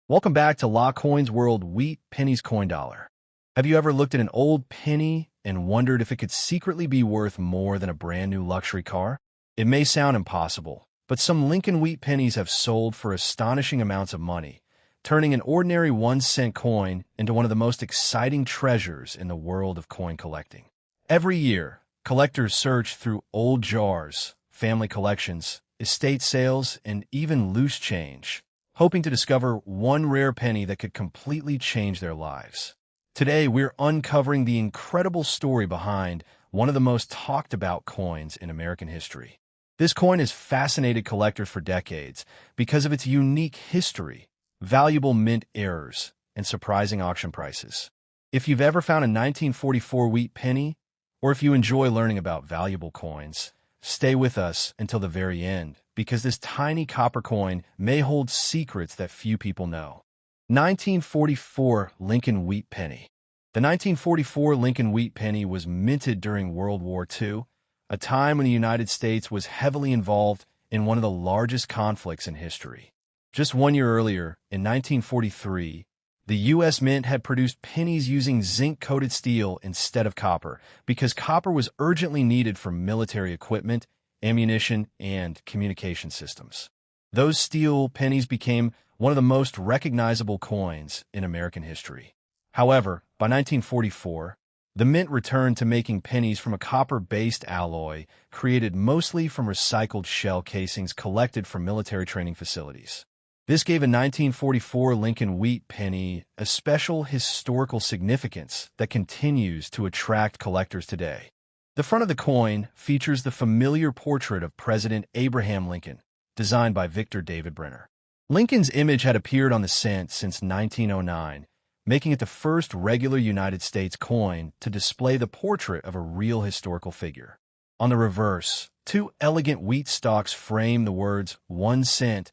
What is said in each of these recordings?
Welcome back to La Coin's World Wheat Pennies Coin Dollar. Have you ever looked at an old penny and wondered if it could secretly be worth more than a brand new luxury car? It may sound impossible, but some Lincoln Wheat Pennies have sold for astonishing amounts of money, turning an ordinary 1-cent coin into one of the most exciting treasures in the world of coin collecting. Every year, collectors search through old jars, family collections, estate sales, and even loose change, hoping to discover one rare penny that could completely change their lives. Today, we're uncovering the incredible story behind one of the most talked about coins in American history. This coin has fascinated collectors for decades because of its unique history, valuable mint errors, and surprising auction prices. If you've ever found a 1944 wheat penny, or if you enjoy learning about valuable coins, stay with us until the very end, because this tiny copper coin may hold secrets that few people know. 1944 Lincoln Wheat Penny. The 1944 Lincoln Wheat Penny was minted during World War II, a time when the United States was heavily involved in one of the largest conflicts in history. Just 1 year earlier, in 1943, the U.S. Mint had produced pennies using zinc-coated steel instead of copper because copper was urgently needed for military equipment, ammunition, and communication systems. Those steel pennies became one of the most recognizable coins in American history. However, by 1944, the Mint returned to making pennies from a copper-based alloy created mostly from recycled shell casings collected from military training facilities. This gave a 1944 Lincoln Wheat Penny a special historical significance that continues to attract collectors today. The front of the coin features the familiar portrait of President Abraham Lincoln, designed by Victor David Brenner. Lincoln's image had appeared on the cent since 1909, making it the first regular United States coin to display the portrait of a real historical figure. On the reverse, two elegant wheat stalks frame the words 1 cent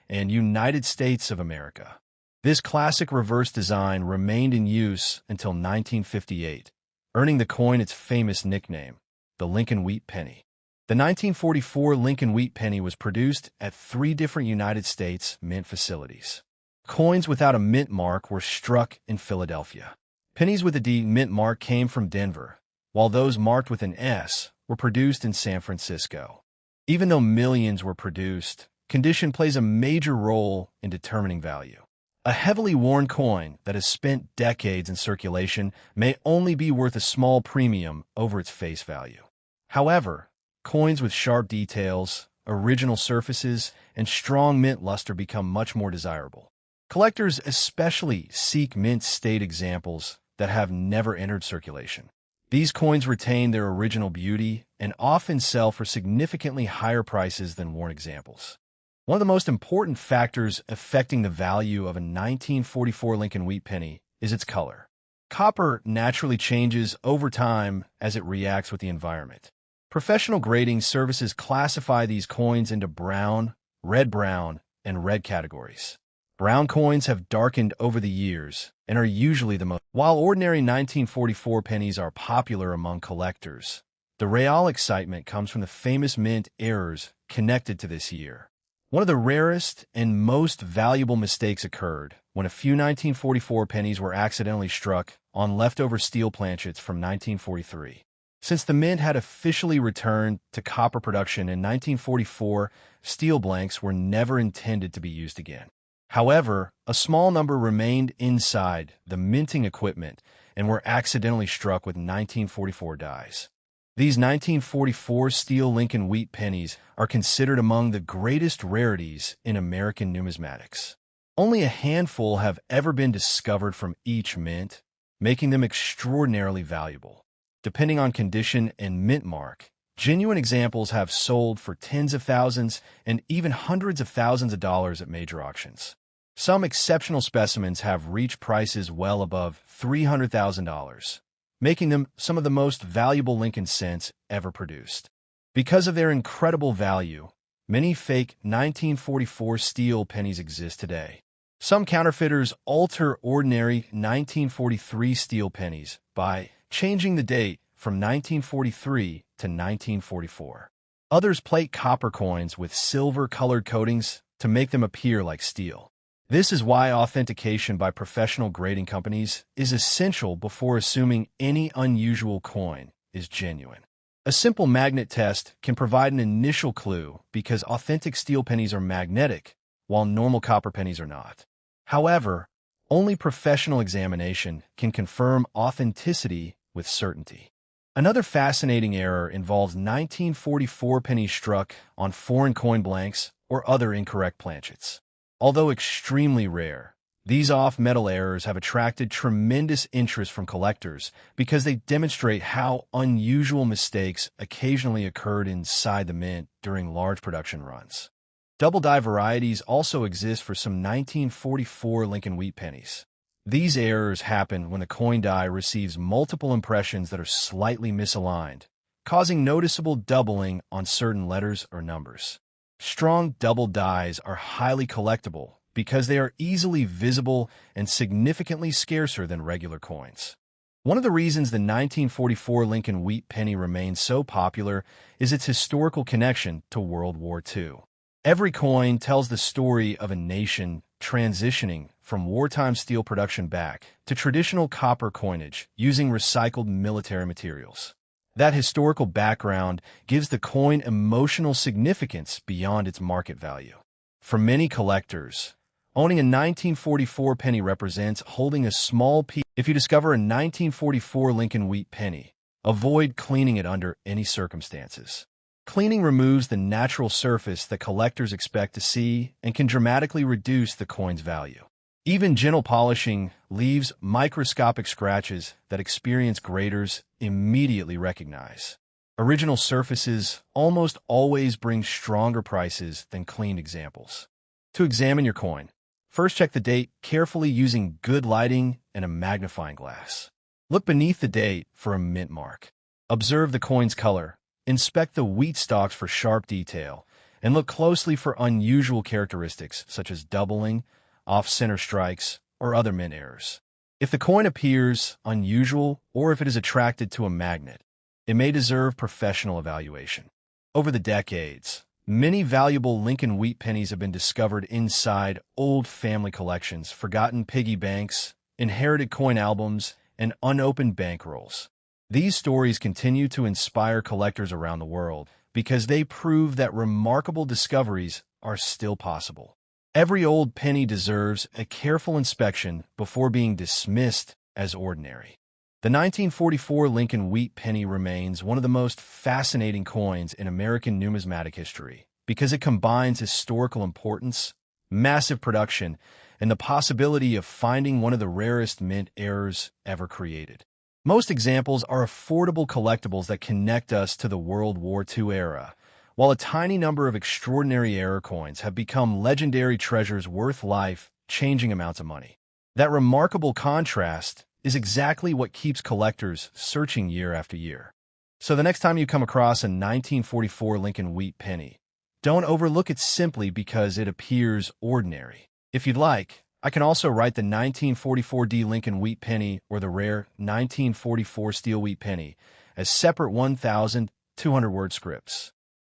and United States of America. This classic reverse design remained in use until 1958, earning the coin its famous nickname, the Lincoln Wheat Penny. The 1944 Lincoln Wheat Penny was produced at 3 different United States mint facilities. Coins without a mint mark were struck in Philadelphia. Pennies with a D mint mark came from Denver, while those marked with an S were produced in San Francisco. Even though millions were produced, condition plays a major role in determining value. A heavily worn coin that has spent decades in circulation may only be worth a small premium over its face value. However, coins with sharp details, original surfaces, and strong mint luster become much more desirable. Collectors especially seek mint state examples that have never entered circulation. These coins retain their original beauty and often sell for significantly higher prices than worn examples. One of the most important factors affecting the value of a 1944 Lincoln Wheat Penny is its color. Copper naturally changes over time as it reacts with the environment. Professional grading services classify these coins into brown, and red categories. Brown coins have darkened over the years and are usually the most. While ordinary 1944 pennies are popular among collectors, the real excitement comes from the famous mint errors connected to this year. One of the rarest and most valuable mistakes occurred when a few 1944 pennies were accidentally struck on leftover steel planchets from 1943. Since the mint had officially returned to copper production in 1944, steel blanks were never intended to be used again. However, a small number remained inside the minting equipment and were accidentally struck with 1944 dies. These 1944 steel Lincoln Wheat Pennies are considered among the greatest rarities in American numismatics. Only a handful have ever been discovered from each mint, making them extraordinarily valuable. Depending on condition and mint mark, genuine examples have sold for tens of thousands and even hundreds of thousands of dollars at major auctions. Some exceptional specimens have reached prices well above $300,000. Making them some of the most valuable Lincoln cents ever produced. Because of their incredible value, many fake 1944 steel pennies exist today. Some counterfeiters alter ordinary 1943 steel pennies by changing the date from 1943 to 1944. Others plate copper coins with silver-colored coatings to make them appear like steel. This is why authentication by professional grading companies is essential before assuming any unusual coin is genuine. A simple magnet test can provide an initial clue because authentic steel pennies are magnetic, while normal copper pennies are not. However, only professional examination can confirm authenticity with certainty. Another fascinating error involves 1944 pennies struck on foreign coin blanks or other incorrect planchets. Although extremely rare, these off-metal errors have attracted tremendous interest from collectors because they demonstrate how unusual mistakes occasionally occurred inside the mint during large production runs. Double-die varieties also exist for some 1944 Lincoln Wheat Pennies. These errors happen when the coin die receives multiple impressions that are slightly misaligned, causing noticeable doubling on certain letters or numbers. Strong double dies are highly collectible because they are easily visible and significantly scarcer than regular coins. One of the reasons the 1944 Lincoln Wheat Penny remains so popular is its historical connection to World War II. Every coin tells the story of a nation transitioning from wartime steel production back to traditional copper coinage using recycled military materials. That historical background gives the coin emotional significance beyond its market value. For many collectors, owning a 1944 penny represents holding a small piece. If you discover a 1944 Lincoln Wheat Penny, avoid cleaning it under any circumstances. Cleaning removes the natural surface that collectors expect to see and can dramatically reduce the coin's value. Even gentle polishing leaves microscopic scratches that experienced graders immediately recognize. Original surfaces almost always bring stronger prices than cleaned examples. To examine your coin, first check the date carefully using good lighting and a magnifying glass. Look beneath the date for a mint mark. Observe the coin's color, inspect the wheat stalks for sharp detail, and look closely for unusual characteristics such as doubling, off-center strikes, or other mint errors. If the coin appears unusual or if it is attracted to a magnet, it may deserve professional evaluation. Over the decades, many valuable Lincoln Wheat Pennies have been discovered inside old family collections, forgotten piggy banks, inherited coin albums, and unopened bankrolls. These stories continue to inspire collectors around the world because they prove that remarkable discoveries are still possible. Every old penny deserves a careful inspection before being dismissed as ordinary. The 1944 Lincoln Wheat Penny remains one of the most fascinating coins in American numismatic history because it combines historical importance, massive production, and the possibility of finding one of the rarest mint errors ever created. Most examples are affordable collectibles that connect us to the World War II era, while a tiny number of extraordinary error coins have become legendary treasures worth life-changing amounts of money. That remarkable contrast is exactly what keeps collectors searching year after year. So the next time you come across a 1944 Lincoln Wheat Penny, don't overlook it simply because it appears ordinary. If you'd like, I can also write the 1944D Lincoln Wheat Penny or the rare 1944 Steel Wheat Penny as separate 1,200-word scripts.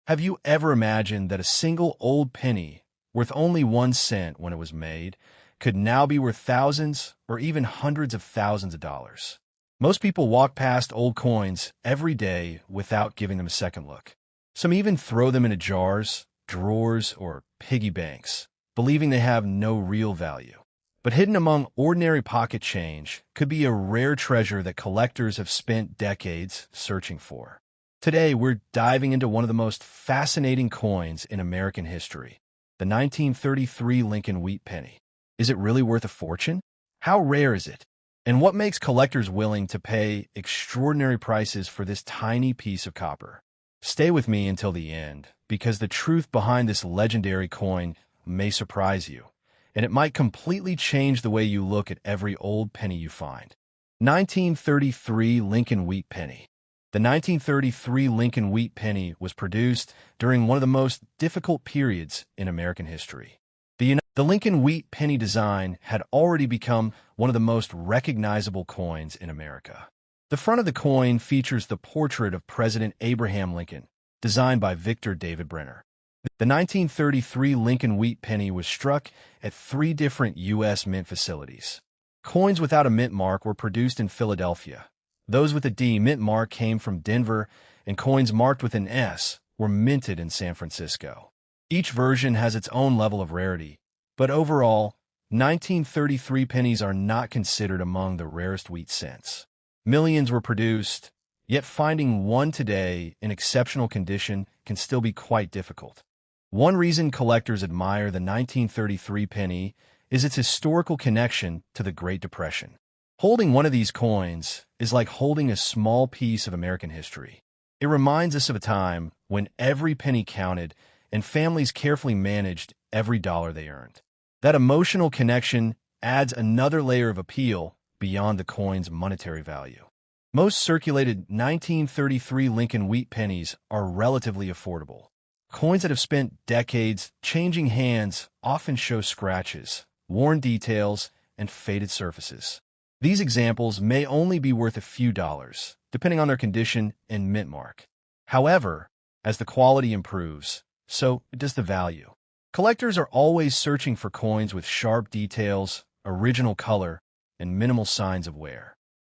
Have you ever imagined that a single old penny, worth only 1 cent when it was made, could now be worth thousands or even hundreds of thousands of dollars? Most people walk past old coins every day without giving them a second look. Some even throw them into jars, drawers, or piggy banks, believing they have no real value. But hidden among ordinary pocket change could be a rare treasure that collectors have spent decades searching for. Today, we're diving into one of the most fascinating coins in American history, the 1933 Lincoln Wheat Penny. Is it really worth a fortune? How rare is it? And what makes collectors willing to pay extraordinary prices for this tiny piece of copper? Stay with me until the end, because the truth behind this legendary coin may surprise you, and it might completely change the way you look at every old penny you find. 1933 Lincoln Wheat Penny. The 1933 Lincoln Wheat Penny was produced during one of the most difficult periods in American history. The Lincoln Wheat Penny design had already become one of the most recognizable coins in America. The front of the coin features the portrait of President Abraham Lincoln, designed by Victor David Brenner. The 1933 Lincoln Wheat Penny was struck at 3 different U.S. mint facilities. Coins without a mint mark were produced in Philadelphia. Those with a D mint mark came from Denver, and coins marked with an S were minted in San Francisco. Each version has its own level of rarity, but overall, 1933 pennies are not considered among the rarest wheat cents. Millions were produced, yet finding one today in exceptional condition can still be quite difficult. One reason collectors admire the 1933 penny is its historical connection to the Great Depression. Holding one of these coins is like holding a small piece of American history. It reminds us of a time when every penny counted and families carefully managed every dollar they earned. That emotional connection adds another layer of appeal beyond the coin's monetary value. Most circulated 1933 Lincoln Wheat Pennies are relatively affordable. Coins that have spent decades changing hands often show scratches, worn details, and faded surfaces. These examples may only be worth a few dollars, depending on their condition and mint mark. However, as the quality improves, so does the value. Collectors are always searching for coins with sharp details, original color, and minimal signs of wear.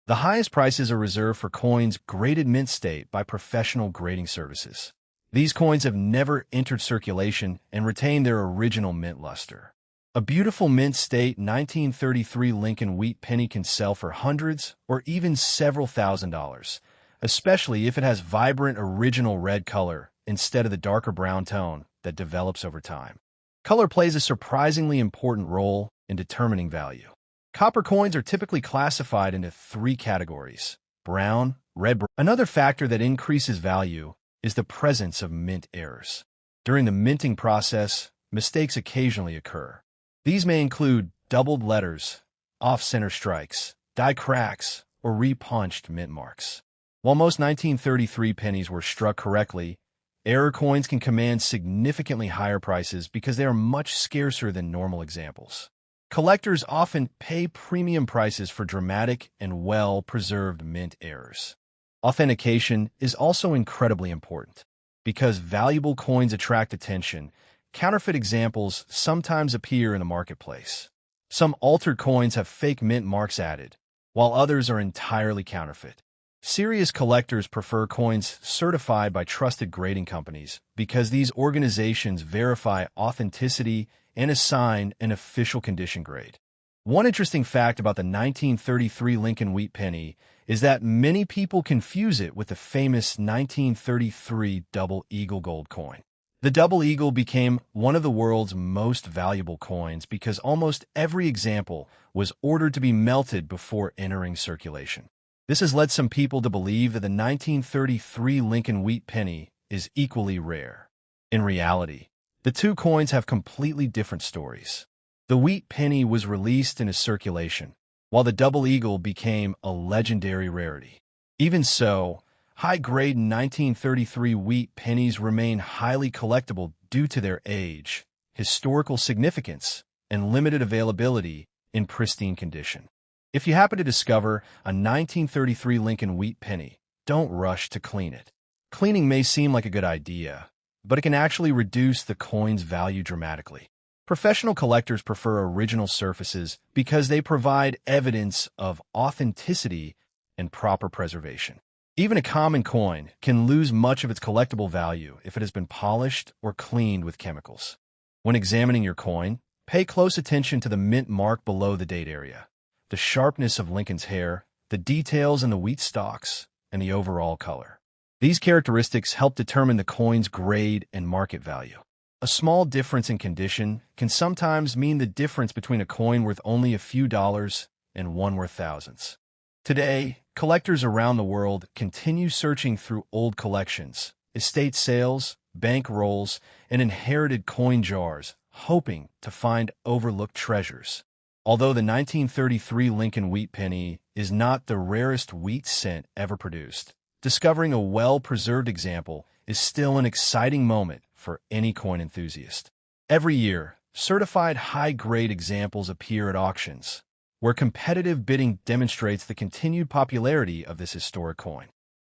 The highest prices are reserved for coins graded mint state by professional grading services. These coins have never entered circulation and retain their original mint luster. A beautiful mint state 1933 Lincoln Wheat Penny can sell for hundreds or even several $1,000s, especially if it has vibrant original red color instead of the darker brown tone that develops over time. Color plays a surprisingly important role in determining value. Copper coins are typically classified into 3 categories: brown, red. Another factor that increases value is the presence of mint errors. During the minting process, mistakes occasionally occur. These may include doubled letters, off-center strikes, die cracks, or repunched mint marks. While most 1933 pennies were struck correctly, error coins can command significantly higher prices because they are much scarcer than normal examples. Collectors often pay premium prices for dramatic and well-preserved mint errors. Authentication is also incredibly important. Because valuable coins attract attention, counterfeit examples sometimes appear in the marketplace. Some altered coins have fake mint marks added, while others are entirely counterfeit. Serious collectors prefer coins certified by trusted grading companies because these organizations verify authenticity and assign an official condition grade. One interesting fact about the 1933 Lincoln Wheat Penny is that many people confuse it with the famous 1933 Double Eagle gold coin. The Double Eagle became one of the world's most valuable coins because almost every example was ordered to be melted before entering circulation. This has led some people to believe that the 1933 Lincoln Wheat Penny is equally rare. In reality, the two coins have completely different stories. The Wheat Penny was released into circulation, while the Double Eagle became a legendary rarity. Even so, high-grade 1933 wheat pennies remain highly collectible due to their age, historical significance, and limited availability in pristine condition. If you happen to discover a 1933 Lincoln Wheat Penny, don't rush to clean it. Cleaning may seem like a good idea, but it can actually reduce the coin's value dramatically. Professional collectors prefer original surfaces because they provide evidence of authenticity and proper preservation. Even a common coin can lose much of its collectible value if it has been polished or cleaned with chemicals. When examining your coin, pay close attention to the mint mark below the date area, the sharpness of Lincoln's hair, the details in the wheat stalks, and the overall color. These characteristics help determine the coin's grade and market value. A small difference in condition can sometimes mean the difference between a coin worth only a few dollars and one worth thousands. Today, collectors around the world continue searching through old collections, estate sales, bank rolls, and inherited coin jars, hoping to find overlooked treasures. Although the 1933 Lincoln Wheat Penny is not the rarest wheat cent ever produced, discovering a well-preserved example is still an exciting moment for any coin enthusiast. Every year, certified high-grade examples appear at auctions, where competitive bidding demonstrates the continued popularity of this historic coin.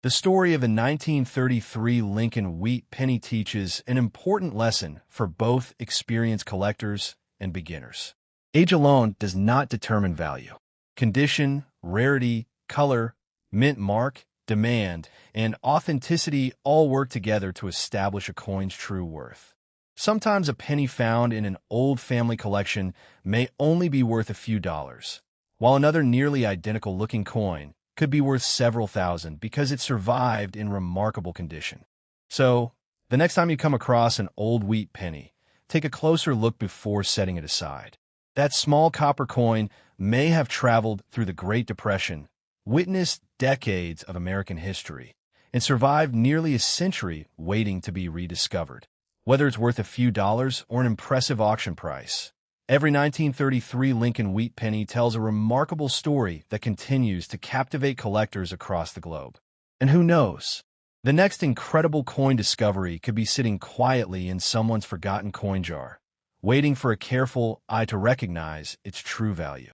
The story of a 1933 Lincoln Wheat Penny teaches an important lesson for both experienced collectors and beginners. Age alone does not determine value. Condition, rarity, color, mint mark, demand, and authenticity all work together to establish a coin's true worth. Sometimes a penny found in an old family collection may only be worth a few dollars, while another nearly identical-looking coin could be worth several thousand because it survived in remarkable condition. So, the next time you come across an old wheat penny, take a closer look before setting it aside. That small copper coin may have traveled through the Great Depression, witnessed decades of American history, and survived nearly a century waiting to be rediscovered. Whether it's worth a few dollars or an impressive auction price, every 1933 Lincoln Wheat Penny tells a remarkable story that continues to captivate collectors across the globe. And who knows? The next incredible coin discovery could be sitting quietly in someone's forgotten coin jar, waiting for a careful eye to recognize its true value.